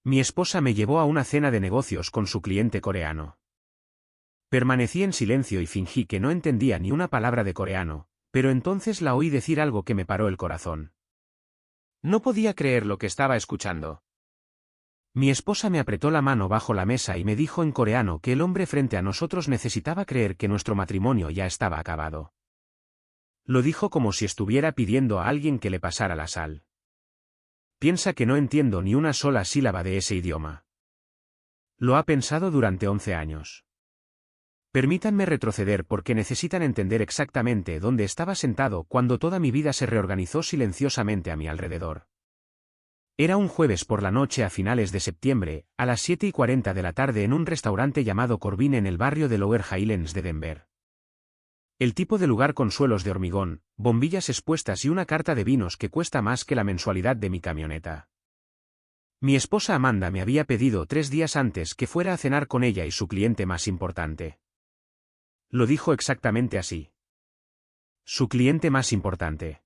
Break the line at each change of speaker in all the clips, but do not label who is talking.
Mi esposa me llevó a una cena de negocios con su cliente coreano. Permanecí en silencio y fingí que no entendía ni una palabra de coreano, pero entonces la oí decir algo que me paró el corazón. No podía creer lo que estaba escuchando. Mi esposa me apretó la mano bajo la mesa y me dijo en coreano que el hombre frente a nosotros necesitaba creer que nuestro matrimonio ya estaba acabado. Lo dijo como si estuviera pidiendo a alguien que le pasara la sal. Piensa que no entiendo ni una sola sílaba de ese idioma. Lo ha pensado durante 11 años. Permítanme retroceder porque necesitan entender exactamente dónde estaba sentado cuando toda mi vida se reorganizó silenciosamente a mi alrededor. Era un jueves por la noche a finales de septiembre, a las 7:40 de la tarde en un restaurante llamado Corbin en el barrio de Lower Highlands de Denver. El tipo de lugar con suelos de hormigón, bombillas expuestas y una carta de vinos que cuesta más que la mensualidad de mi camioneta. Mi esposa Amanda me había pedido 3 días antes que fuera a cenar con ella y su cliente más importante. Lo dijo exactamente así. Su cliente más importante.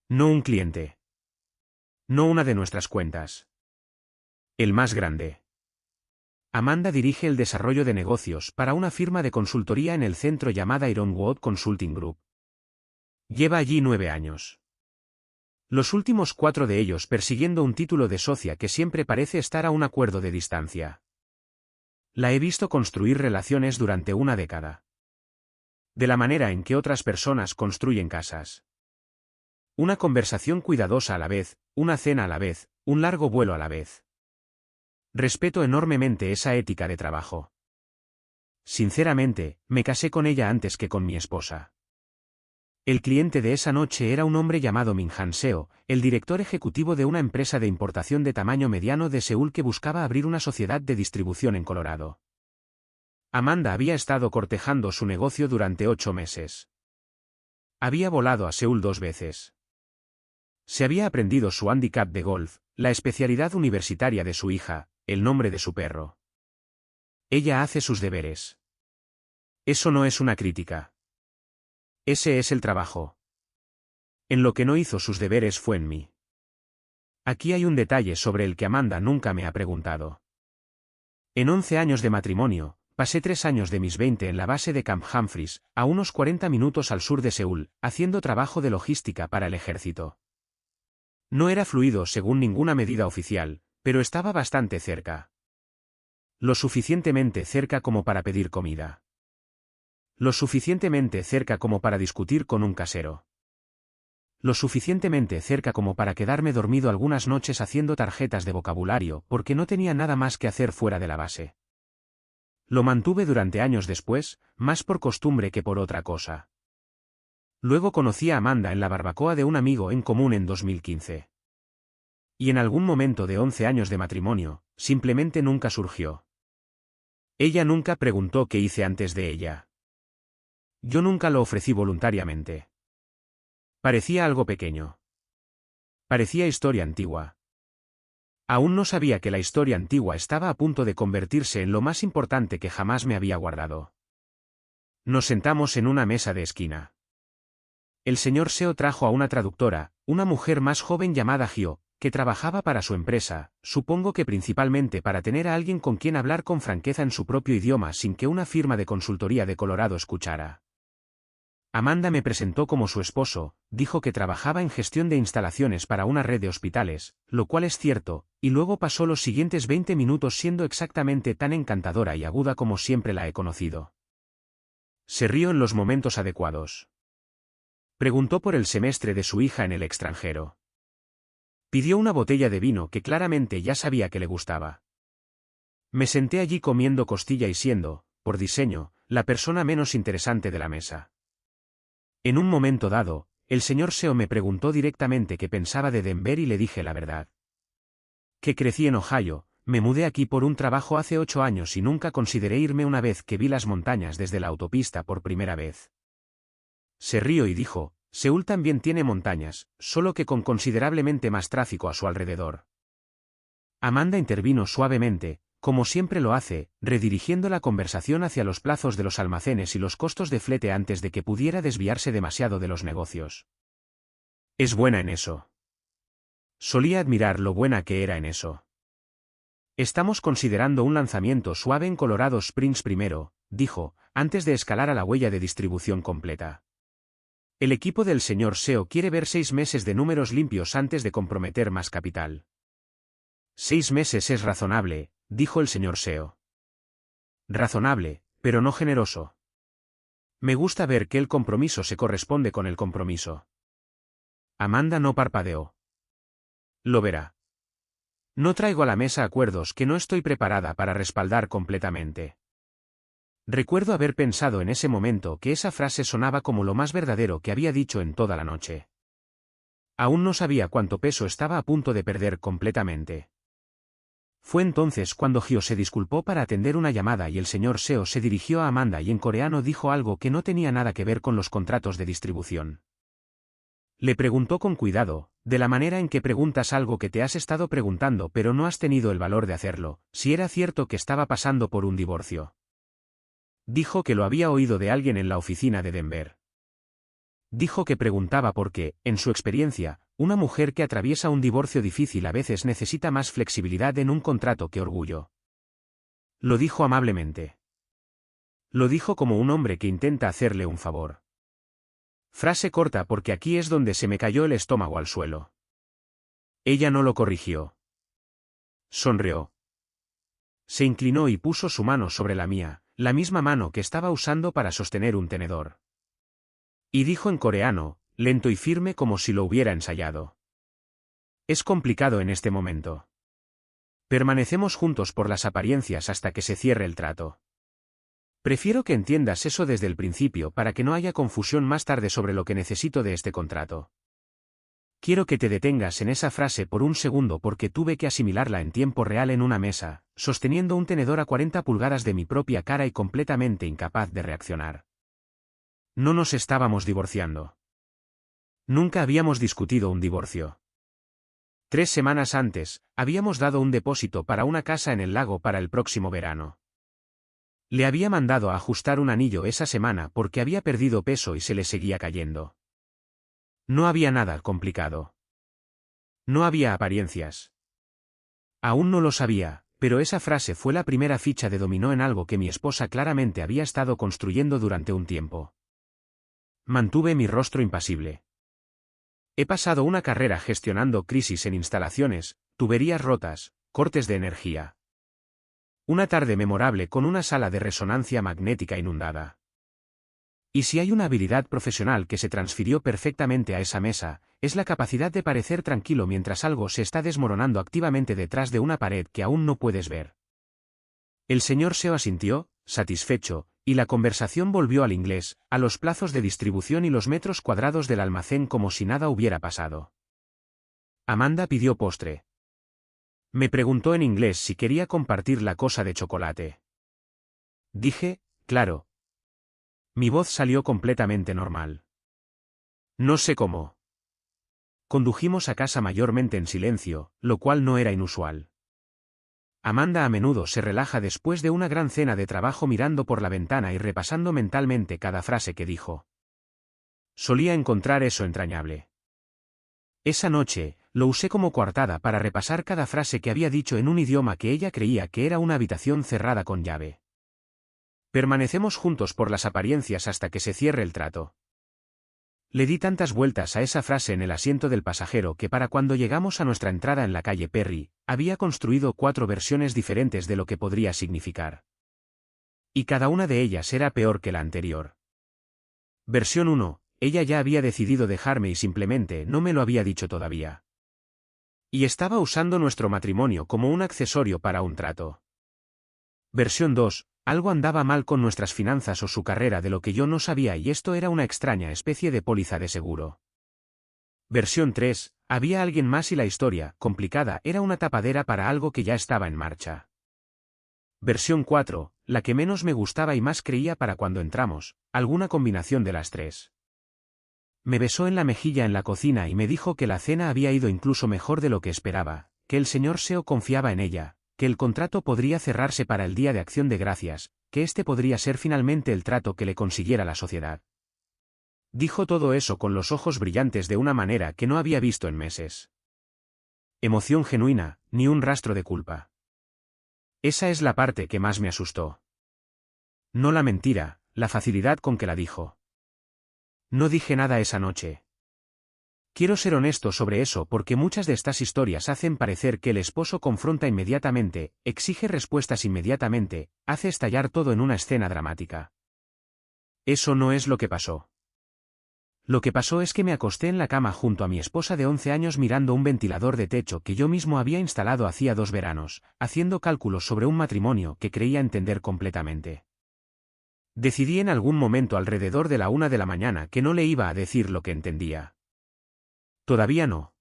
No un cliente. No una de nuestras cuentas. El más grande. Amanda dirige el desarrollo de negocios para una firma de consultoría en el centro llamada Ironwood Consulting Group. Lleva allí 9 años. Los últimos 4 de ellos persiguiendo un título de socia que siempre parece estar a un acuerdo de distancia. La he visto construir relaciones durante una década. De la manera en que otras personas construyen casas. Una conversación cuidadosa a la vez, una cena a la vez, un largo vuelo a la vez. Respeto enormemente esa ética de trabajo. Sinceramente, me casé con ella antes que con mi esposa. El cliente de esa noche era un hombre llamado Min Han Seo, el director ejecutivo de una empresa de importación de tamaño mediano de Seúl que buscaba abrir una sociedad de distribución en Colorado. Amanda había estado cortejando su negocio durante 8 meses. Había volado a Seúl 2 veces. Se había aprendido su handicap de golf, la especialidad universitaria de su hija, el nombre de su perro. Ella hace sus deberes. Eso no es una crítica. Ese es el trabajo. En lo que no hizo sus deberes fue en mí. Aquí hay un detalle sobre el que Amanda nunca me ha preguntado. En 11 años de matrimonio, pasé 3 años de mis 20 en la base de Camp Humphreys, a unos 40 minutos al sur de Seúl, haciendo trabajo de logística para el ejército. No era fluido según ninguna medida oficial, pero estaba bastante cerca. Lo suficientemente cerca como para pedir comida. Lo suficientemente cerca como para discutir con un casero. Lo suficientemente cerca como para quedarme dormido algunas noches haciendo tarjetas de vocabulario porque no tenía nada más que hacer fuera de la base. Lo mantuve durante años después, más por costumbre que por otra cosa. Luego conocí a Amanda en la barbacoa de un amigo en común en 2015. Y en algún momento de 11 años de matrimonio, simplemente nunca surgió. Ella nunca preguntó qué hice antes de ella. Yo nunca lo ofrecí voluntariamente. Parecía algo pequeño. Parecía historia antigua. Aún no sabía que la historia antigua estaba a punto de convertirse en lo más importante que jamás me había guardado. Nos sentamos en una mesa de esquina. El señor Seo trajo a una traductora, una mujer más joven llamada Hyo, que trabajaba para su empresa, supongo que principalmente para tener a alguien con quien hablar con franqueza en su propio idioma sin que una firma de consultoría de Colorado escuchara. Amanda me presentó como su esposo, dijo que trabajaba en gestión de instalaciones para una red de hospitales, lo cual es cierto, y luego pasó los siguientes 20 minutos siendo exactamente tan encantadora y aguda como siempre la he conocido. Se rió en los momentos adecuados. Preguntó por el semestre de su hija en el extranjero. Pidió una botella de vino que claramente ya sabía que le gustaba. Me senté allí comiendo costilla y siendo, por diseño, la persona menos interesante de la mesa. En un momento dado, el señor Seo me preguntó directamente qué pensaba de Denver y le dije la verdad. Que crecí en Ohio, me mudé aquí por un trabajo hace 8 años y nunca consideré irme una vez que vi las montañas desde la autopista por primera vez. Se rió y dijo, Seúl también tiene montañas, solo que con considerablemente más tráfico a su alrededor. Amanda intervino suavemente, como siempre lo hace, redirigiendo la conversación hacia los plazos de los almacenes y los costos de flete antes de que pudiera desviarse demasiado de los negocios. Es buena en eso. Solía admirar lo buena que era en eso. Estamos considerando un lanzamiento suave en Colorado Springs primero, dijo, antes de escalar a la huella de distribución completa. El equipo del señor SEO quiere ver 6 meses de números limpios antes de comprometer más capital. 6 meses es razonable, dijo el señor SEO. Razonable, pero no generoso. Me gusta ver que el compromiso se corresponde con el compromiso. Amanda no parpadeó. Lo verá. No traigo a la mesa acuerdos que no estoy preparada para respaldar completamente. Recuerdo haber pensado en ese momento que esa frase sonaba como lo más verdadero que había dicho en toda la noche. Aún no sabía cuánto peso estaba a punto de perder completamente. Fue entonces cuando Gio se disculpó para atender una llamada y el señor SEO se dirigió a Amanda y en coreano dijo algo que no tenía nada que ver con los contratos de distribución. Le preguntó con cuidado, de la manera en que preguntas algo que te has estado preguntando pero no has tenido el valor de hacerlo, si era cierto que estaba pasando por un divorcio. Dijo que lo había oído de alguien en la oficina de Denver. Dijo que preguntaba porque, en su experiencia, una mujer que atraviesa un divorcio difícil a veces necesita más flexibilidad en un contrato que orgullo. Lo dijo amablemente. Lo dijo como un hombre que intenta hacerle un favor. Frase corta porque aquí es donde se me cayó el estómago al suelo. Ella no lo corrigió. Sonrió. Se inclinó y puso su mano sobre la mía, la misma mano que estaba usando para sostener un tenedor. Y dijo en coreano, lento y firme como si lo hubiera ensayado. Es complicado en este momento. Permanecemos juntos por las apariencias hasta que se cierre el trato. Prefiero que entiendas eso desde el principio para que no haya confusión más tarde sobre lo que necesito de este contrato. Quiero que te detengas en esa frase por un segundo porque tuve que asimilarla en tiempo real en una mesa, sosteniendo un tenedor a 40 pulgadas de mi propia cara y completamente incapaz de reaccionar. No nos estábamos divorciando. Nunca habíamos discutido un divorcio. 3 semanas antes, habíamos dado un depósito para una casa en el lago para el próximo verano. Le había mandado a ajustar un anillo esa semana porque había perdido peso y se le seguía cayendo. No había nada complicado. No había apariencias. Aún no lo sabía, pero esa frase fue la primera ficha de dominó en algo que mi esposa claramente había estado construyendo durante un tiempo. Mantuve mi rostro impasible. He pasado una carrera gestionando crisis en instalaciones, tuberías rotas, cortes de energía. Una tarde memorable con una sala de resonancia magnética inundada. Y si hay una habilidad profesional que se transfirió perfectamente a esa mesa, es la capacidad de parecer tranquilo mientras algo se está desmoronando activamente detrás de una pared que aún no puedes ver. El señor SEO asintió, satisfecho, y la conversación volvió al inglés, a los plazos de distribución y los metros cuadrados del almacén como si nada hubiera pasado. Amanda pidió postre. Me preguntó en inglés si quería compartir la cosa de chocolate. Dije, claro. Mi voz salió completamente normal. No sé cómo. Condujimos a casa mayormente en silencio, lo cual no era inusual. Amanda a menudo se relaja después de una gran cena de trabajo mirando por la ventana y repasando mentalmente cada frase que dijo. Solía encontrar eso entrañable. Esa noche, lo usé como coartada para repasar cada frase que había dicho en un idioma que ella creía que era una habitación cerrada con llave. Permanecemos juntos por las apariencias hasta que se cierre el trato. Le di tantas vueltas a esa frase en el asiento del pasajero que para cuando llegamos a nuestra entrada en la calle Perry, había construido 4 versiones diferentes de lo que podría significar. Y cada una de ellas era peor que la anterior. Versión 1, ella ya había decidido dejarme y simplemente no me lo había dicho todavía. Y estaba usando nuestro matrimonio como un accesorio para un trato. Versión 2, algo andaba mal con nuestras finanzas o su carrera de lo que yo no sabía y esto era una extraña especie de póliza de seguro. Versión 3, había alguien más y la historia, complicada, era una tapadera para algo que ya estaba en marcha. Versión 4, la que menos me gustaba y más creía para cuando entramos, alguna combinación de las 3. Me besó en la mejilla en la cocina y me dijo que la cena había ido incluso mejor de lo que esperaba, que el señor SEO confiaba en ella, que el contrato podría cerrarse para el Día de Acción de Gracias, que este podría ser finalmente el trato que le consiguiera la sociedad. Dijo todo eso con los ojos brillantes de una manera que no había visto en meses. Emoción genuina, ni un rastro de culpa. Esa es la parte que más me asustó. No la mentira, la facilidad con que la dijo. No dije nada esa noche. Quiero ser honesto sobre eso porque muchas de estas historias hacen parecer que el esposo confronta inmediatamente, exige respuestas inmediatamente, hace estallar todo en una escena dramática. Eso no es lo que pasó. Lo que pasó es que me acosté en la cama junto a mi esposa de 11 años mirando un ventilador de techo que yo mismo había instalado hacía 2 veranos, haciendo cálculos sobre un matrimonio que creía entender completamente. Decidí en algún momento alrededor de la 1 de la mañana que no le iba a decir lo que entendía. Todavía no.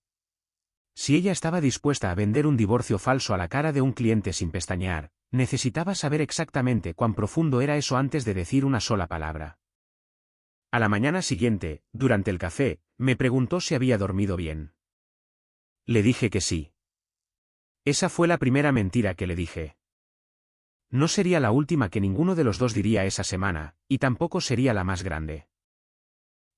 Si ella estaba dispuesta a vender un divorcio falso a la cara de un cliente sin pestañear, necesitaba saber exactamente cuán profundo era eso antes de decir una sola palabra. A la mañana siguiente, durante el café, me preguntó si había dormido bien. Le dije que sí. Esa fue la primera mentira que le dije. No sería la última que ninguno de los dos diría esa semana, y tampoco sería la más grande.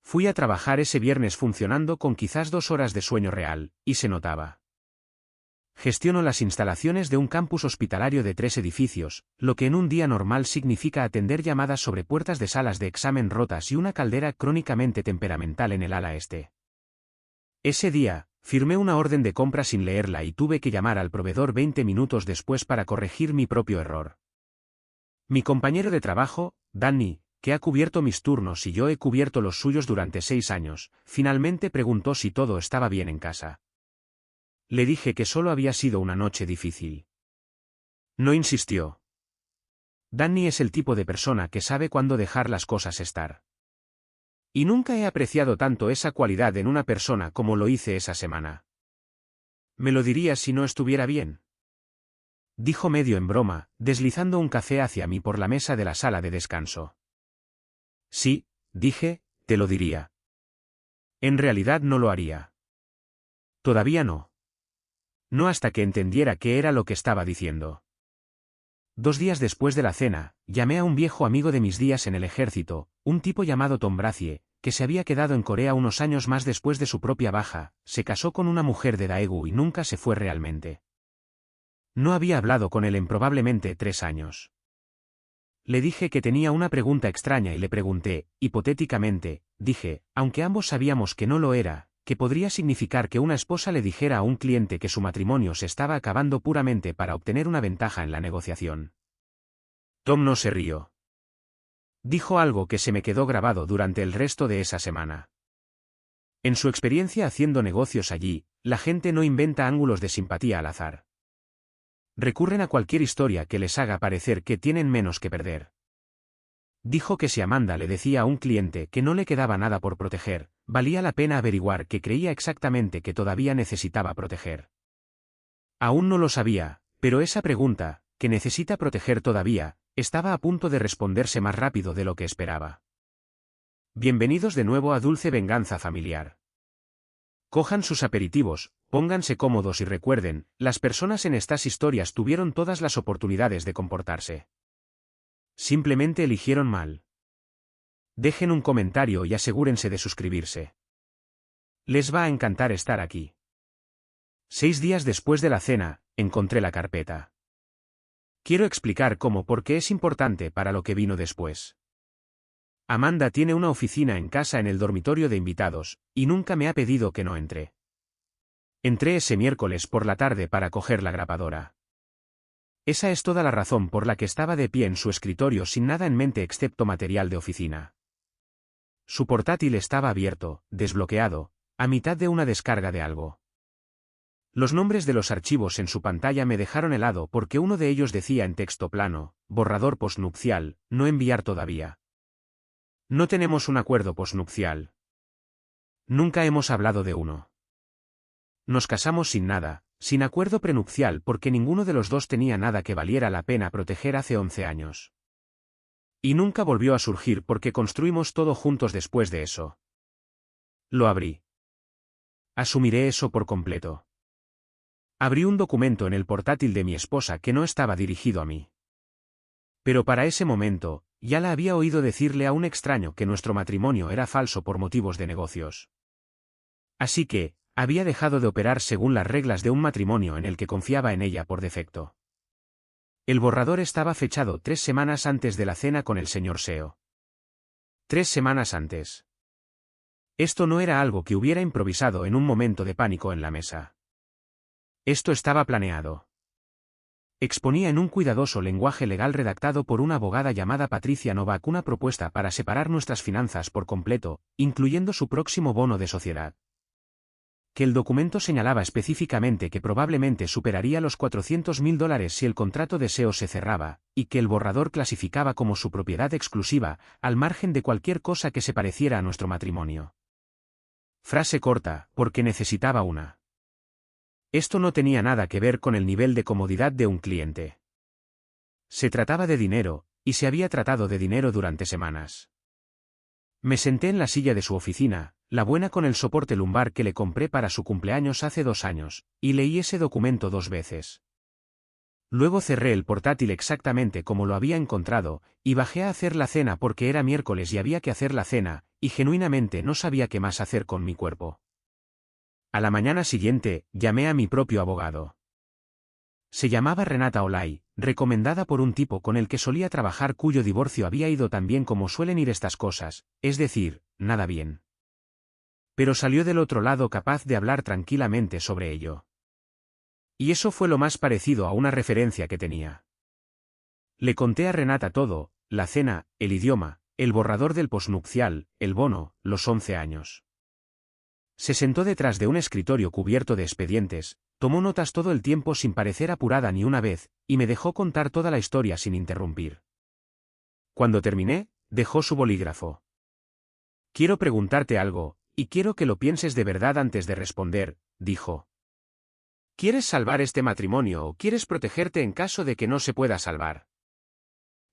Fui a trabajar ese viernes funcionando con quizás 2 horas de sueño real, y se notaba. Gestiono las instalaciones de un campus hospitalario de 3 edificios, lo que en un día normal significa atender llamadas sobre puertas de salas de examen rotas y una caldera crónicamente temperamental en el ala este. Ese día, firmé una orden de compra sin leerla y tuve que llamar al proveedor 20 minutos después para corregir mi propio error. Mi compañero de trabajo, Danny, que ha cubierto mis turnos y yo he cubierto los suyos durante 6 años, finalmente preguntó si todo estaba bien en casa. Le dije que solo había sido una noche difícil. No insistió. Danny es el tipo de persona que sabe cuándo dejar las cosas estar. Y nunca he apreciado tanto esa cualidad en una persona como lo hice esa semana. ¿Me lo dirías si no estuviera bien?, dijo medio en broma, deslizando un café hacia mí por la mesa de la sala de descanso. Sí, dije, te lo diría. En realidad no lo haría. Todavía no. No hasta que entendiera qué era lo que estaba diciendo. 2 días después de la cena, llamé a un viejo amigo de mis días en el ejército, un tipo llamado Tom Brazie, que se había quedado en Corea unos años más después de su propia baja, se casó con una mujer de Daegu y nunca se fue realmente. No había hablado con él en probablemente 3 años. Le dije que tenía una pregunta extraña y le pregunté, hipotéticamente, dije, aunque ambos sabíamos que no lo era, que podría significar que una esposa le dijera a un cliente que su matrimonio se estaba acabando puramente para obtener una ventaja en la negociación. Tom no se rió. Dijo algo que se me quedó grabado durante el resto de esa semana. En su experiencia haciendo negocios allí, la gente no inventa ángulos de simpatía al azar. Recurren a cualquier historia que les haga parecer que tienen menos que perder. Dijo que si Amanda le decía a un cliente que no le quedaba nada por proteger, valía la pena averiguar que creía exactamente que todavía necesitaba proteger. Aún no lo sabía, pero esa pregunta, ¿que necesita proteger todavía?, estaba a punto de responderse más rápido de lo que esperaba. Bienvenidos de nuevo a Dulce Venganza Familiar. Cojan sus aperitivos, pónganse cómodos y recuerden, las personas en estas historias tuvieron todas las oportunidades de comportarse. Simplemente eligieron mal. Dejen un comentario y asegúrense de suscribirse. Les va a encantar estar aquí. 6 días después de la cena, encontré la carpeta. Quiero explicar por qué es importante para lo que vino después. Amanda tiene una oficina en casa en el dormitorio de invitados, y nunca me ha pedido que no entre. Entré ese miércoles por la tarde para coger la grapadora. Esa es toda la razón por la que estaba de pie en su escritorio sin nada en mente excepto material de oficina. Su portátil estaba abierto, desbloqueado, a mitad de una descarga de algo. Los nombres de los archivos en su pantalla me dejaron helado porque uno de ellos decía en texto plano, borrador postnupcial, no enviar todavía. No tenemos un acuerdo postnupcial. Nunca hemos hablado de uno. Nos casamos sin nada, sin acuerdo prenupcial porque ninguno de los dos tenía nada que valiera la pena proteger hace 11 años. Y nunca volvió a surgir porque construimos todo juntos después de eso. Lo abrí. Asumiré eso por completo. Abrí un documento en el portátil de mi esposa que no estaba dirigido a mí. Pero para ese momento, ya la había oído decirle a un extraño que nuestro matrimonio era falso por motivos de negocios. Así que, había dejado de operar según las reglas de un matrimonio en el que confiaba en ella por defecto. El borrador estaba fechado 3 semanas antes de la cena con el señor Seo. 3 semanas antes. Esto no era algo que hubiera improvisado en un momento de pánico en la mesa. Esto estaba planeado. Exponía en un cuidadoso lenguaje legal redactado por una abogada llamada Patricia Novak una propuesta para separar nuestras finanzas por completo, incluyendo su próximo bono de sociedad. Que el documento señalaba específicamente que probablemente superaría los $400.000 si el contrato de SEO se cerraba, y que el borrador clasificaba como su propiedad exclusiva, al margen de cualquier cosa que se pareciera a nuestro matrimonio. Frase corta, porque necesitaba una. Esto no tenía nada que ver con el nivel de comodidad de un cliente. Se trataba de dinero, y se había tratado de dinero durante semanas. Me senté en la silla de su oficina, la buena con el soporte lumbar que le compré para su cumpleaños hace 2 años, y leí ese documento 2 veces. Luego cerré el portátil exactamente como lo había encontrado, y bajé a hacer la cena porque era miércoles y había que hacer la cena, y genuinamente no sabía qué más hacer con mi cuerpo. A la mañana siguiente, llamé a mi propio abogado. Se llamaba Renata Olay, recomendada por un tipo con el que solía trabajar cuyo divorcio había ido tan bien como suelen ir estas cosas, es decir, nada bien. Pero salió del otro lado capaz de hablar tranquilamente sobre ello. Y eso fue lo más parecido a una referencia que tenía. Le conté a Renata todo, la cena, el idioma, el borrador del posnupcial, el bono, los 11 años. Se sentó detrás de un escritorio cubierto de expedientes, tomó notas todo el tiempo sin parecer apurada ni una vez, y me dejó contar toda la historia sin interrumpir. Cuando terminé, dejó su bolígrafo. Quiero preguntarte algo, y quiero que lo pienses de verdad antes de responder, dijo. ¿Quieres salvar este matrimonio o quieres protegerte en caso de que no se pueda salvar?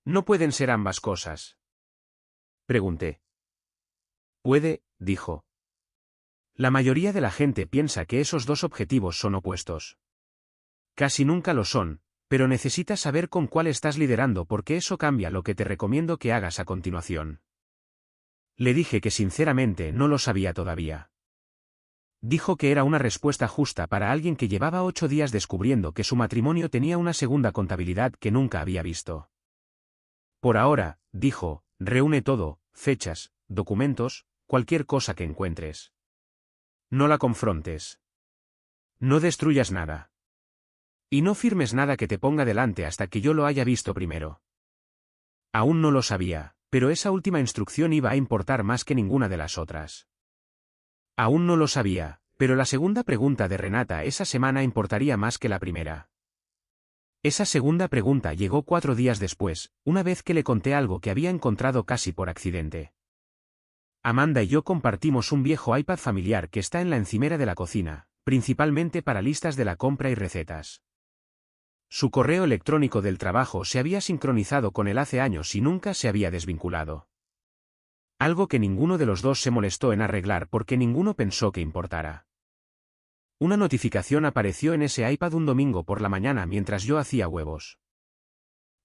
No pueden ser ambas cosas. Pregunté. Puede, dijo. La mayoría de la gente piensa que esos dos objetivos son opuestos. Casi nunca lo son, pero necesitas saber con cuál estás liderando porque eso cambia lo que te recomiendo que hagas a continuación. Le dije que sinceramente no lo sabía todavía. Dijo que era una respuesta justa para alguien que llevaba 8 días descubriendo que su matrimonio tenía una segunda contabilidad que nunca había visto. Por ahora, dijo, reúne todo, fechas, documentos, cualquier cosa que encuentres. No la confrontes. No destruyas nada. Y no firmes nada que te ponga delante hasta que yo lo haya visto primero. Aún no lo sabía, pero esa última instrucción iba a importar más que ninguna de las otras. Aún no lo sabía, pero la segunda pregunta de Renata esa semana importaría más que la primera. Esa segunda pregunta llegó 4 días después, una vez que le conté algo que había encontrado casi por accidente. Amanda y yo compartimos un viejo iPad familiar que está en la encimera de la cocina, principalmente para listas de la compra y recetas. Su correo electrónico del trabajo se había sincronizado con él hace años y nunca se había desvinculado. Algo que ninguno de los dos se molestó en arreglar porque ninguno pensó que importara. Una notificación apareció en ese iPad un domingo por la mañana mientras yo hacía huevos.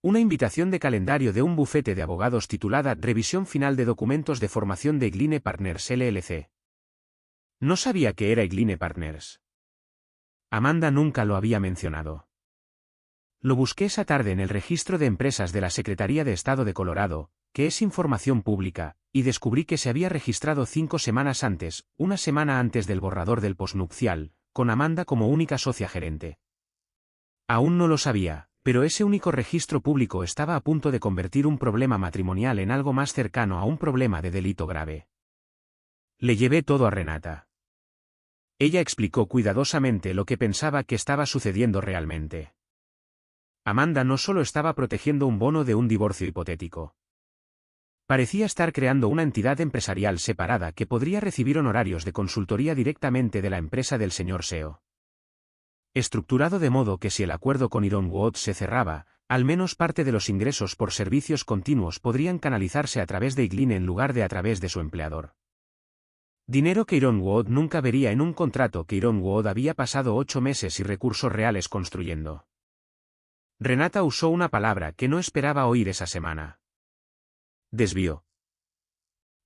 Una invitación de calendario de un bufete de abogados titulada Revisión Final de Documentos de Formación de Egline Partners LLC. No sabía que era Egline Partners. Amanda nunca lo había mencionado. Lo busqué esa tarde en el registro de empresas de la Secretaría de Estado de Colorado, que es información pública, y descubrí que se había registrado 5 semanas antes, una semana antes del borrador del posnupcial, con Amanda como única socia gerente. Aún no lo sabía, pero ese único registro público estaba a punto de convertir un problema matrimonial en algo más cercano a un problema de delito grave. Le llevé todo a Renata. Ella explicó cuidadosamente lo que pensaba que estaba sucediendo realmente. Amanda no solo estaba protegiendo un bono de un divorcio hipotético. Parecía estar creando una entidad empresarial separada que podría recibir honorarios de consultoría directamente de la empresa del señor Seo. Estructurado de modo que si el acuerdo con Iron Wood se cerraba, al menos parte de los ingresos por servicios continuos podrían canalizarse a través de Egline en lugar de a través de su empleador. Dinero que Iron Wood nunca vería en un contrato que Iron Wood había pasado 8 meses y recursos reales construyendo. Renata usó una palabra que no esperaba oír esa semana. Desvió.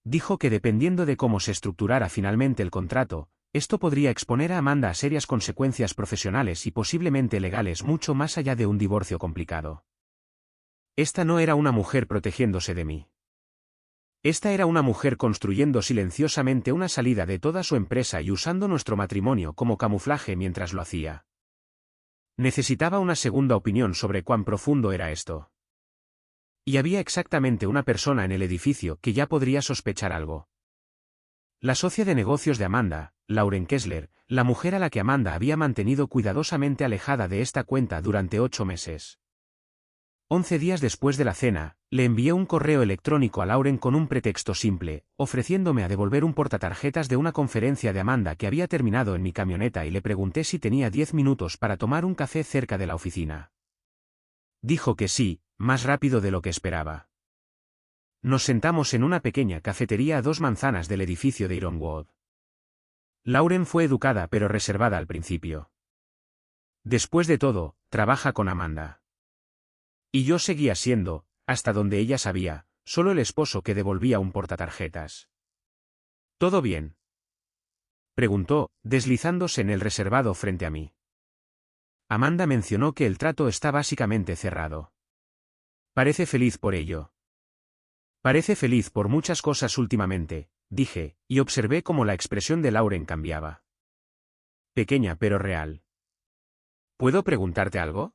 Dijo que dependiendo de cómo se estructurara finalmente el contrato, esto podría exponer a Amanda a serias consecuencias profesionales y posiblemente legales mucho más allá de un divorcio complicado. Esta no era una mujer protegiéndose de mí. Esta era una mujer construyendo silenciosamente una salida de toda su empresa y usando nuestro matrimonio como camuflaje mientras lo hacía. Necesitaba una segunda opinión sobre cuán profundo era esto. Y había exactamente una persona en el edificio que ya podría sospechar algo. La socia de negocios de Amanda, Lauren Kessler, la mujer a la que Amanda había mantenido cuidadosamente alejada de esta cuenta durante 8 meses. 11 días después de la cena, le envié un correo electrónico a Lauren con un pretexto simple, ofreciéndome a devolver un portatarjetas de una conferencia de Amanda que había terminado en mi camioneta y le pregunté si tenía 10 minutos para tomar un café cerca de la oficina. Dijo que sí, más rápido de lo que esperaba. Nos sentamos en una pequeña cafetería a 2 manzanas del edificio de Ironwood. Lauren fue educada pero reservada al principio. Después de todo, trabaja con Amanda. Y yo seguía siendo, hasta donde ella sabía, solo el esposo que devolvía un portatarjetas. ¿Todo bien?, preguntó, deslizándose en el reservado frente a mí. Amanda mencionó que el trato está básicamente cerrado. Parece feliz por ello. Parece feliz por muchas cosas últimamente, dije, y observé cómo la expresión de Lauren cambiaba. Pequeña pero real. ¿Puedo preguntarte algo?,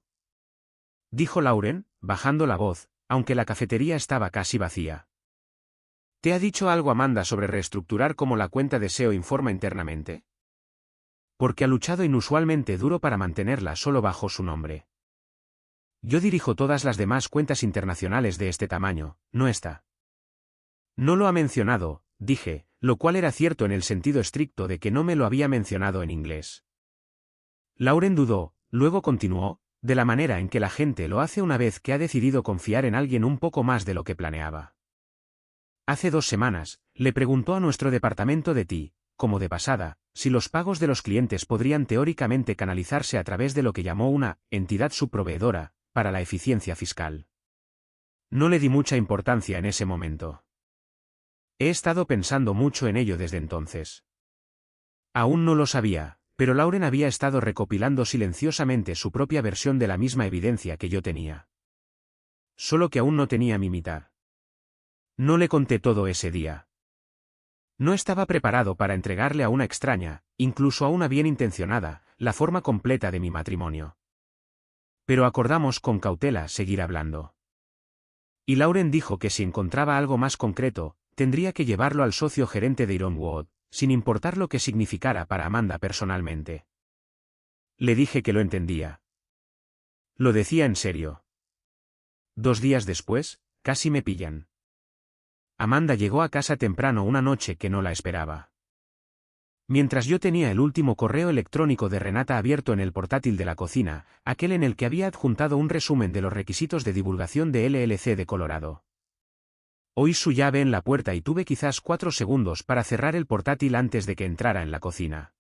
dijo Lauren, bajando la voz, aunque la cafetería estaba casi vacía. ¿Te ha dicho algo Amanda sobre reestructurar cómo la cuenta de SEO informa internamente? Porque ha luchado inusualmente duro para mantenerla solo bajo su nombre. Yo dirijo todas las demás cuentas internacionales de este tamaño, no esta. No lo ha mencionado, dije, lo cual era cierto en el sentido estricto de que no me lo había mencionado en inglés. Lauren dudó, luego continuó, de la manera en que la gente lo hace una vez que ha decidido confiar en alguien un poco más de lo que planeaba. Hace 2 semanas, le preguntó a nuestro departamento de TI, como de pasada, si los pagos de los clientes podrían teóricamente canalizarse a través de lo que llamó una entidad subproveedora, para la eficiencia fiscal. No le di mucha importancia en ese momento. He estado pensando mucho en ello desde entonces. Aún no lo sabía, pero Lauren había estado recopilando silenciosamente su propia versión de la misma evidencia que yo tenía. Solo que aún no tenía mi mitad. No le conté todo ese día. No estaba preparado para entregarle a una extraña, incluso a una bien intencionada, la forma completa de mi matrimonio. Pero acordamos con cautela seguir hablando. Y Lauren dijo que si encontraba algo más concreto, tendría que llevarlo al socio gerente de Ironwood, sin importar lo que significara para Amanda personalmente. Le dije que lo entendía. Lo decía en serio. 2 días después, casi me pillan. Amanda llegó a casa temprano una noche que no la esperaba. Mientras yo tenía el último correo electrónico de Renata abierto en el portátil de la cocina, aquel en el que había adjuntado un resumen de los requisitos de divulgación de LLC de Colorado. Oí su llave en la puerta y tuve quizás 4 segundos para cerrar el portátil antes de que entrara en la cocina.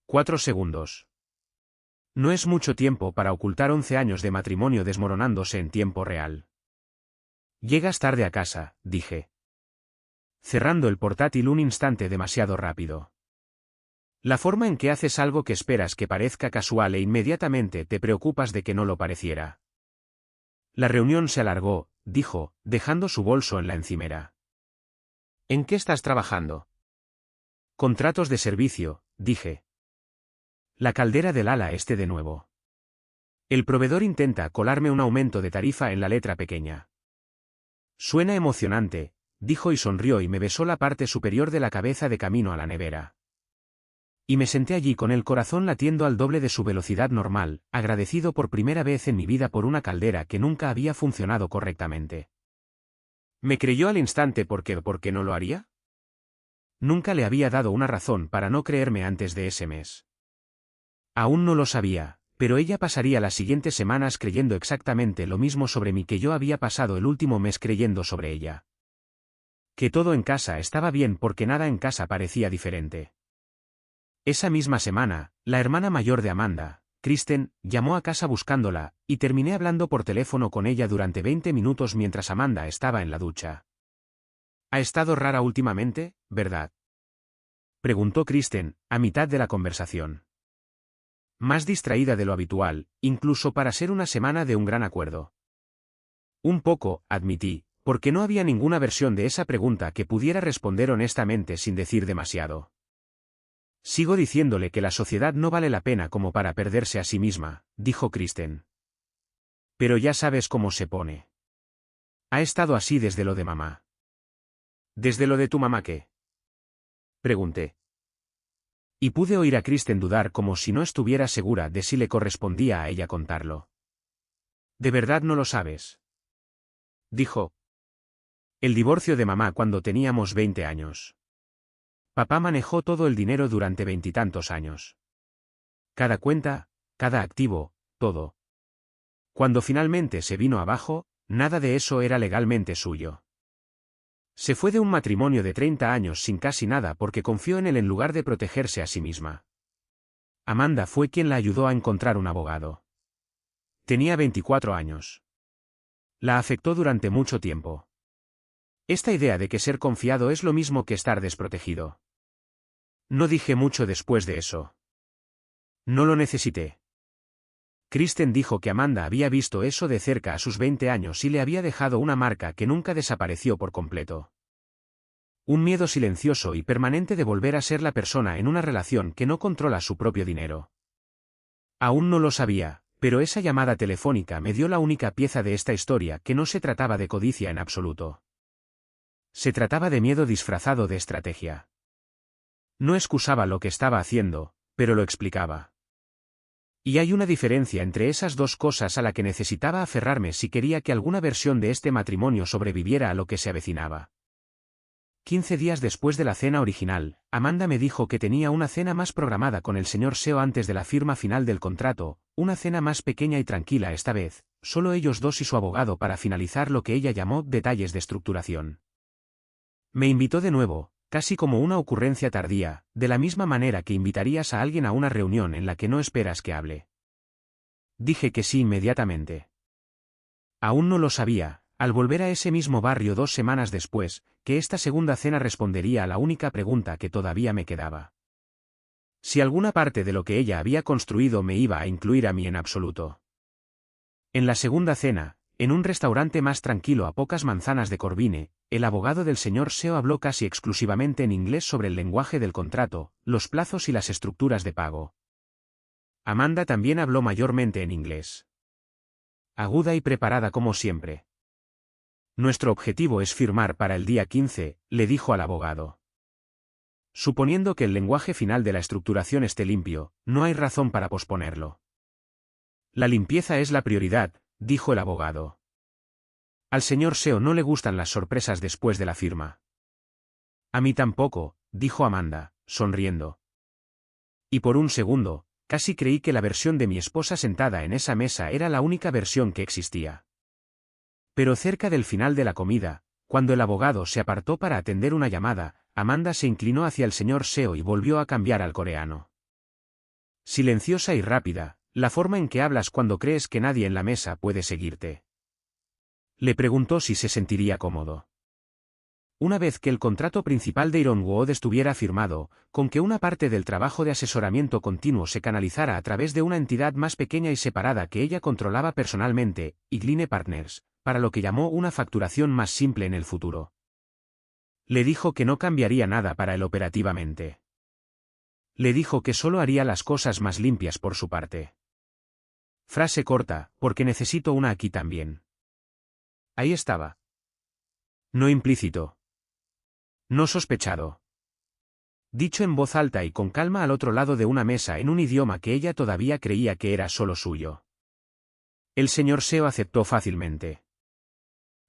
4 segundos. No es mucho tiempo para ocultar 11 años de matrimonio desmoronándose en tiempo real. Llegas tarde a casa, dije. Cerrando el portátil un instante demasiado rápido. La forma en que haces algo que esperas que parezca casual e inmediatamente te preocupas de que no lo pareciera. La reunión se alargó, dijo, dejando su bolso en la encimera. ¿En qué estás trabajando? Contratos de servicio, dije. La caldera del ala este de nuevo. El proveedor intenta colarme un aumento de tarifa en la letra pequeña. Suena emocionante, dijo y sonrió y me besó la parte superior de la cabeza de camino a la nevera. Y me senté allí con el corazón latiendo al doble de su velocidad normal, agradecido por primera vez en mi vida por una caldera que nunca había funcionado correctamente. ¿Me creyó al instante ¿por qué no lo haría? Nunca le había dado una razón para no creerme antes de ese mes. Aún no lo sabía, pero ella pasaría las siguientes semanas creyendo exactamente lo mismo sobre mí que yo había pasado el último mes creyendo sobre ella. Que todo en casa estaba bien porque nada en casa parecía diferente. Esa misma semana, la hermana mayor de Amanda, Kristen, llamó a casa buscándola, y terminé hablando por teléfono con ella durante 20 minutos mientras Amanda estaba en la ducha. ¿Ha estado rara últimamente, verdad?, preguntó Kristen, a mitad de la conversación. Más distraída de lo habitual, incluso para ser una semana de un gran acuerdo. Un poco, admití, porque no había ninguna versión de esa pregunta que pudiera responder honestamente sin decir demasiado. Sigo diciéndole que la sociedad no vale la pena como para perderse a sí misma, dijo Kristen. Pero ya sabes cómo se pone. Ha estado así desde lo de mamá. ¿Desde lo de tu mamá qué? Pregunté. Y pude oír a Kristen dudar como si no estuviera segura de si le correspondía a ella contarlo. ¿De verdad no lo sabes? Dijo. El divorcio de mamá cuando teníamos 20 años. Papá manejó todo el dinero durante 20 y tantos años. Cada cuenta, cada activo, todo. Cuando finalmente se vino abajo, nada de eso era legalmente suyo. Se fue de un matrimonio de 30 años sin casi nada porque confió en él en lugar de protegerse a sí misma. Amanda fue quien la ayudó a encontrar un abogado. Tenía 24 años. La afectó durante mucho tiempo. Esta idea de que ser confiado es lo mismo que estar desprotegido. No dije mucho después de eso. No lo necesité. Kristen dijo que Amanda había visto eso de cerca a sus 20 años y le había dejado una marca que nunca desapareció por completo. Un miedo silencioso y permanente de volver a ser la persona en una relación que no controla su propio dinero. Aún no lo sabía, pero esa llamada telefónica me dio la única pieza de esta historia que no se trataba de codicia en absoluto. Se trataba de miedo disfrazado de estrategia. No excusaba lo que estaba haciendo, pero lo explicaba. Y hay una diferencia entre esas dos cosas a la que necesitaba aferrarme si quería que alguna versión de este matrimonio sobreviviera a lo que se avecinaba. 15 días después de la cena original, Amanda me dijo que tenía una cena más programada con el señor Seo antes de la firma final del contrato, una cena más pequeña y tranquila esta vez, solo ellos dos y su abogado para finalizar lo que ella llamó detalles de estructuración. Me invitó de nuevo, casi como una ocurrencia tardía, de la misma manera que invitarías a alguien a una reunión en la que no esperas que hable. Dije que sí inmediatamente. Aún no lo sabía, al volver a ese mismo barrio 2 semanas después, que esta segunda cena respondería a la única pregunta que todavía me quedaba. Si alguna parte de lo que ella había construido me iba a incluir a mí en absoluto. En la segunda cena, en un restaurante más tranquilo a pocas manzanas de Corvine, el abogado del señor Seo habló casi exclusivamente en inglés sobre el lenguaje del contrato, los plazos y las estructuras de pago. Amanda también habló mayormente en inglés. Aguda y preparada como siempre. Nuestro objetivo es firmar para el día 15, le dijo al abogado. Suponiendo que el lenguaje final de la estructuración esté limpio, no hay razón para posponerlo. La limpieza es la prioridad, dijo el abogado. Al señor Seo no le gustan las sorpresas después de la firma. A mí tampoco, dijo Amanda, sonriendo. Y por un segundo, casi creí que la versión de mi esposa sentada en esa mesa era la única versión que existía. Pero cerca del final de la comida, cuando el abogado se apartó para atender una llamada, Amanda se inclinó hacia el señor Seo y volvió a cambiar al coreano. Silenciosa y rápida, la forma en que hablas cuando crees que nadie en la mesa puede seguirte. Le preguntó si se sentiría cómodo. Una vez que el contrato principal de Iron Wood estuviera firmado, con que una parte del trabajo de asesoramiento continuo se canalizara a través de una entidad más pequeña y separada que ella controlaba personalmente, Igline Partners, para lo que llamó una facturación más simple en el futuro. Le dijo que no cambiaría nada para él operativamente. Le dijo que solo haría las cosas más limpias por su parte. Frase corta, porque necesito una aquí también. Ahí estaba. No implícito. No sospechado. Dicho en voz alta y con calma al otro lado de una mesa en un idioma que ella todavía creía que era solo suyo. El señor Seo aceptó fácilmente.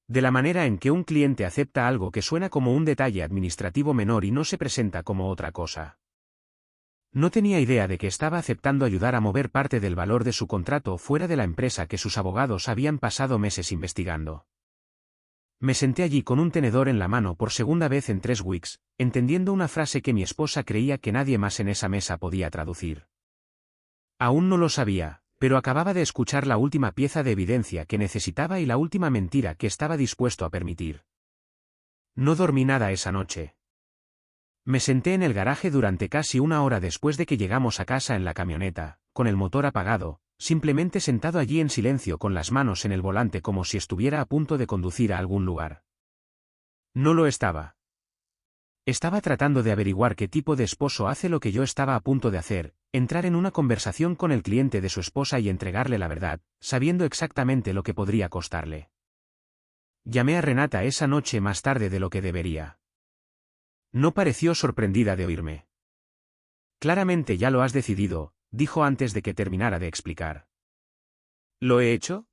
De la manera en que un cliente acepta algo que suena como un detalle administrativo menor y no se presenta como otra cosa. No tenía idea de que estaba aceptando ayudar a mover parte del valor de su contrato fuera de la empresa que sus abogados habían pasado meses investigando. Me senté allí con un tenedor en la mano por segunda vez en 3 weeks, entendiendo una frase que mi esposa creía que nadie más en esa mesa podía traducir. Aún no lo sabía, pero acababa de escuchar la última pieza de evidencia que necesitaba y la última mentira que estaba dispuesto a permitir. No dormí nada esa noche. Me senté en el garaje durante casi una hora después de que llegamos a casa en la camioneta, con el motor apagado, simplemente sentado allí en silencio con las manos en el volante como si estuviera a punto de conducir a algún lugar. No lo estaba. Estaba tratando de averiguar qué tipo de esposo hace lo que yo estaba a punto de hacer, entrar en una conversación con el cliente de su esposa y entregarle la verdad, sabiendo exactamente lo que podría costarle. Llamé a Renata esa noche más tarde de lo que debería. No pareció sorprendida de oírme. Claramente ya lo has decidido, dijo antes de que terminara de explicar. ¿Lo he hecho?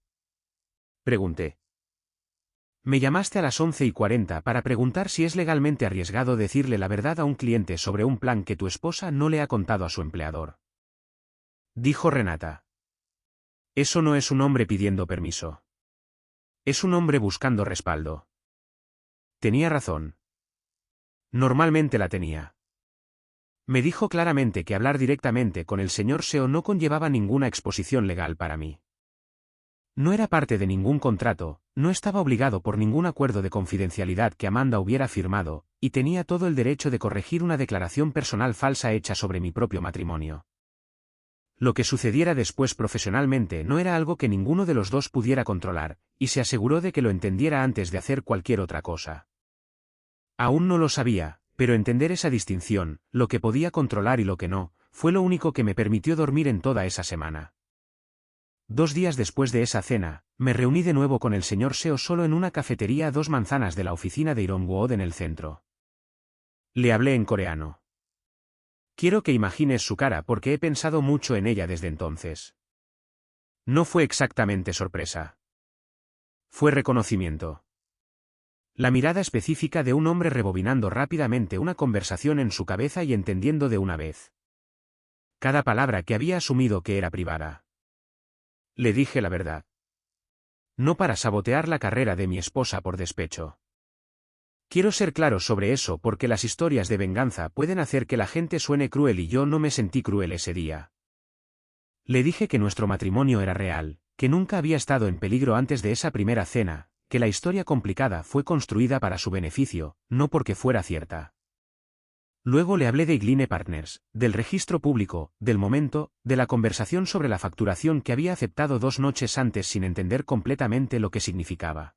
Pregunté. Me llamaste a las 11:40 para preguntar si es legalmente arriesgado decirle la verdad a un cliente sobre un plan que tu esposa no le ha contado a su empleador. Dijo Renata. Eso no es un hombre pidiendo permiso. Es un hombre buscando respaldo. Tenía razón. Normalmente la tenía. Me dijo claramente que hablar directamente con el señor SEO no conllevaba ninguna exposición legal para mí. No era parte de ningún contrato, no estaba obligado por ningún acuerdo de confidencialidad que Amanda hubiera firmado, y tenía todo el derecho de corregir una declaración personal falsa hecha sobre mi propio matrimonio. Lo que sucediera después profesionalmente no era algo que ninguno de los dos pudiera controlar, y se aseguró de que lo entendiera antes de hacer cualquier otra cosa. Aún no lo sabía, pero entender esa distinción, lo que podía controlar y lo que no, fue lo único que me permitió dormir en toda esa semana. 2 días después de esa cena, me reuní de nuevo con el señor SEO solo en una cafetería a 2 manzanas de la oficina de Ironwood en el centro. Le hablé en coreano. Quiero que imagines su cara porque he pensado mucho en ella desde entonces. No fue exactamente sorpresa. Fue reconocimiento. La mirada específica de un hombre rebobinando rápidamente una conversación en su cabeza y entendiendo de una vez cada palabra que había asumido que era privada. Le dije la verdad. No para sabotear la carrera de mi esposa por despecho. Quiero ser claro sobre eso porque las historias de venganza pueden hacer que la gente suene cruel y yo no me sentí cruel ese día. Le dije que nuestro matrimonio era real, que nunca había estado en peligro antes de esa primera cena, que la historia complicada fue construida para su beneficio, no porque fuera cierta. Luego le hablé de Igline Partners, del registro público, del momento, de la conversación sobre la facturación que había aceptado 2 noches antes sin entender completamente lo que significaba.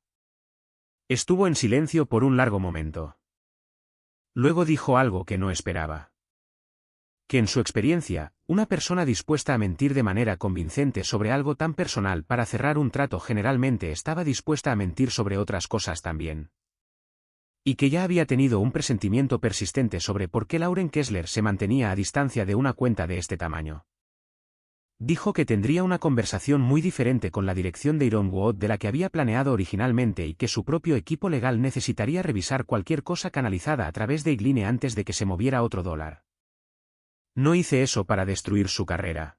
Estuvo en silencio por un largo momento. Luego dijo algo que no esperaba. Que en su experiencia, una persona dispuesta a mentir de manera convincente sobre algo tan personal para cerrar un trato generalmente estaba dispuesta a mentir sobre otras cosas también. Y que ya había tenido un presentimiento persistente sobre por qué Lauren Kessler se mantenía a distancia de una cuenta de este tamaño. Dijo que tendría una conversación muy diferente con la dirección de Ironwood de la que había planeado originalmente y que su propio equipo legal necesitaría revisar cualquier cosa canalizada a través de Igline antes de que se moviera otro dólar. No hice eso para destruir su carrera.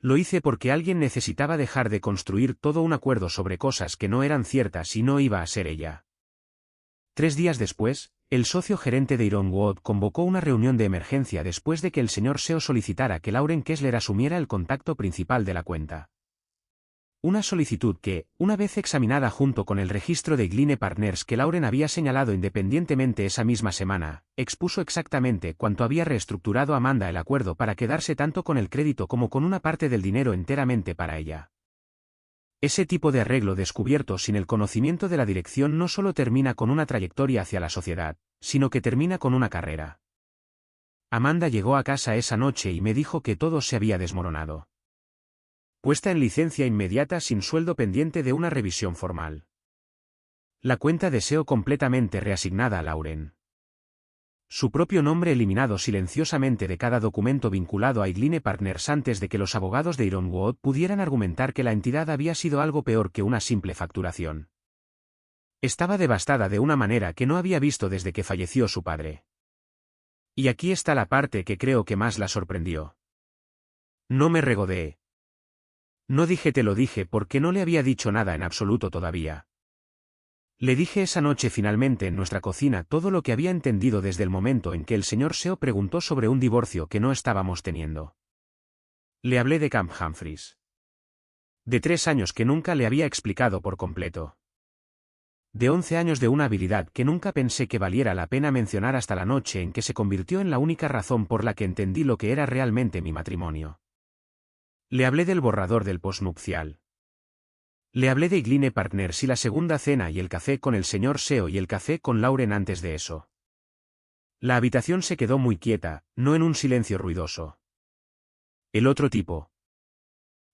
Lo hice porque alguien necesitaba dejar de construir todo un acuerdo sobre cosas que no eran ciertas y no iba a ser ella. 3 días después, el socio gerente de Ironwood convocó una reunión de emergencia después de que el señor SEO solicitara que Lauren Kessler asumiera el contacto principal de la cuenta. Una solicitud que, una vez examinada junto con el registro de Igline Partners que Lauren había señalado independientemente esa misma semana, expuso exactamente cuánto había reestructurado Amanda el acuerdo para quedarse tanto con el crédito como con una parte del dinero enteramente para ella. Ese tipo de arreglo descubierto sin el conocimiento de la dirección no solo termina con una trayectoria hacia la sociedad, sino que termina con una carrera. Amanda llegó a casa esa noche y me dijo que todo se había desmoronado. Puesta en licencia inmediata sin sueldo pendiente de una revisión formal. La cuenta de SEO completamente reasignada a Lauren. Su propio nombre eliminado silenciosamente de cada documento vinculado a Igline Partners antes de que los abogados de Ironwood pudieran argumentar que la entidad había sido algo peor que una simple facturación. Estaba devastada de una manera que no había visto desde que falleció su padre. Y aquí está la parte que creo que más la sorprendió. No me regodeé. No dije te lo dije porque no le había dicho nada en absoluto todavía. Le dije esa noche finalmente en nuestra cocina todo lo que había entendido desde el momento en que el señor SEO preguntó sobre un divorcio que no estábamos teniendo. Le hablé de Camp Humphreys. De 3 años que nunca le había explicado por completo. De 11 años de una habilidad que nunca pensé que valiera la pena mencionar hasta la noche en que se convirtió en la única razón por la que entendí lo que era realmente mi matrimonio. Le hablé del borrador del postnupcial. Le hablé de Igline Partners y la segunda cena y el café con el señor Seo y el café con Lauren antes de eso. La habitación se quedó muy quieta, no en un silencio ruidoso. El otro tipo.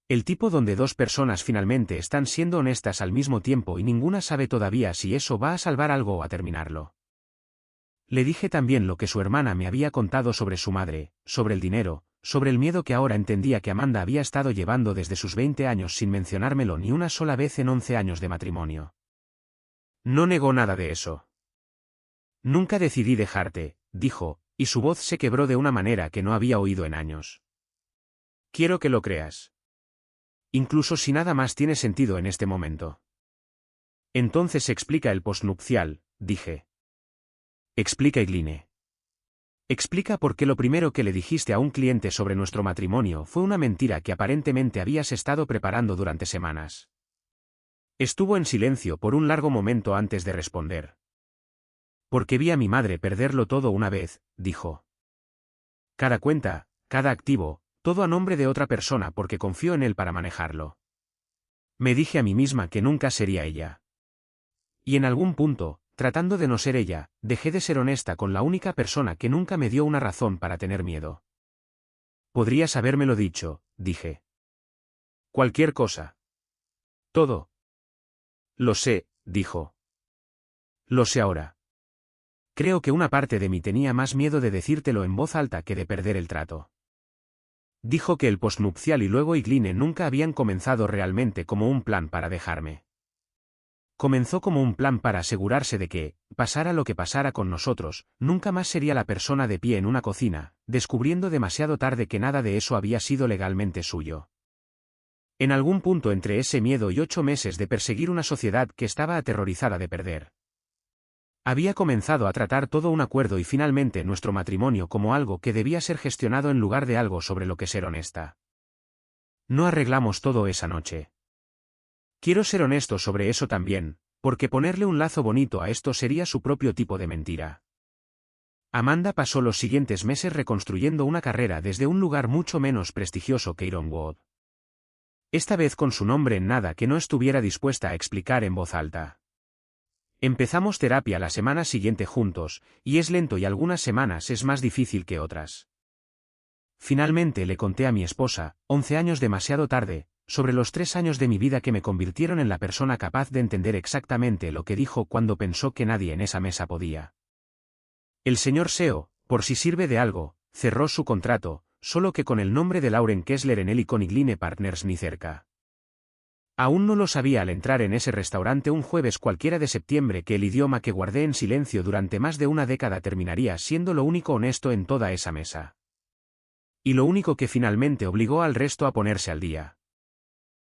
El tipo donde dos personas finalmente están siendo honestas al mismo tiempo y ninguna sabe todavía si eso va a salvar algo o a terminarlo. Le dije también lo que su hermana me había contado sobre su madre, sobre el dinero, sobre el miedo que ahora entendía que Amanda había estado llevando desde sus 20 años sin mencionármelo ni una sola vez en 11 años de matrimonio. No negó nada de eso. Nunca decidí dejarte, dijo, y su voz se quebró de una manera que no había oído en años. Quiero que lo creas. Incluso si nada más tiene sentido en este momento. Entonces explica el postnupcial, dije. Explica Igline. Explica por qué lo primero que le dijiste a un cliente sobre nuestro matrimonio fue una mentira que aparentemente habías estado preparando durante semanas. Estuvo en silencio por un largo momento antes de responder. Porque vi a mi madre perderlo todo una vez, dijo. Cada cuenta, cada activo, todo a nombre de otra persona porque confió en él para manejarlo. Me dije a mí misma que nunca sería ella. Y en algún punto, tratando de no ser ella, dejé de ser honesta con la única persona que nunca me dio una razón para tener miedo. Podrías habérmelo dicho, dije. Cualquier cosa. Todo. Lo sé, dijo. Lo sé ahora. Creo que una parte de mí tenía más miedo de decírtelo en voz alta que de perder el trato. Dijo que el postnupcial y luego Igline nunca habían comenzado realmente como un plan para dejarme. Comenzó como un plan para asegurarse de que, pasara lo que pasara con nosotros, nunca más sería la persona de pie en una cocina, descubriendo demasiado tarde que nada de eso había sido legalmente suyo. En algún punto entre ese miedo y 8 meses de perseguir una sociedad que estaba aterrorizada de perder. Había comenzado a tratar todo un acuerdo y finalmente nuestro matrimonio como algo que debía ser gestionado en lugar de algo sobre lo que ser honesta. No arreglamos todo esa noche. Quiero ser honesto sobre eso también, porque ponerle un lazo bonito a esto sería su propio tipo de mentira. Amanda pasó los siguientes meses reconstruyendo una carrera desde un lugar mucho menos prestigioso que Ironwood. Esta vez con su nombre en nada que no estuviera dispuesta a explicar en voz alta. Empezamos terapia la semana siguiente juntos, y es lento y algunas semanas es más difícil que otras. Finalmente le conté a mi esposa, 11 años demasiado tarde, sobre los 3 años de mi vida que me convirtieron en la persona capaz de entender exactamente lo que dijo cuando pensó que nadie en esa mesa podía. El señor Seo, por si sirve de algo, cerró su contrato, solo que con el nombre de Lauren Kessler en él y con Igline Partners ni cerca. Aún no lo sabía al entrar en ese restaurante un jueves cualquiera de septiembre que el idioma que guardé en silencio durante más de una década terminaría siendo lo único honesto en toda esa mesa. Y lo único que finalmente obligó al resto a ponerse al día.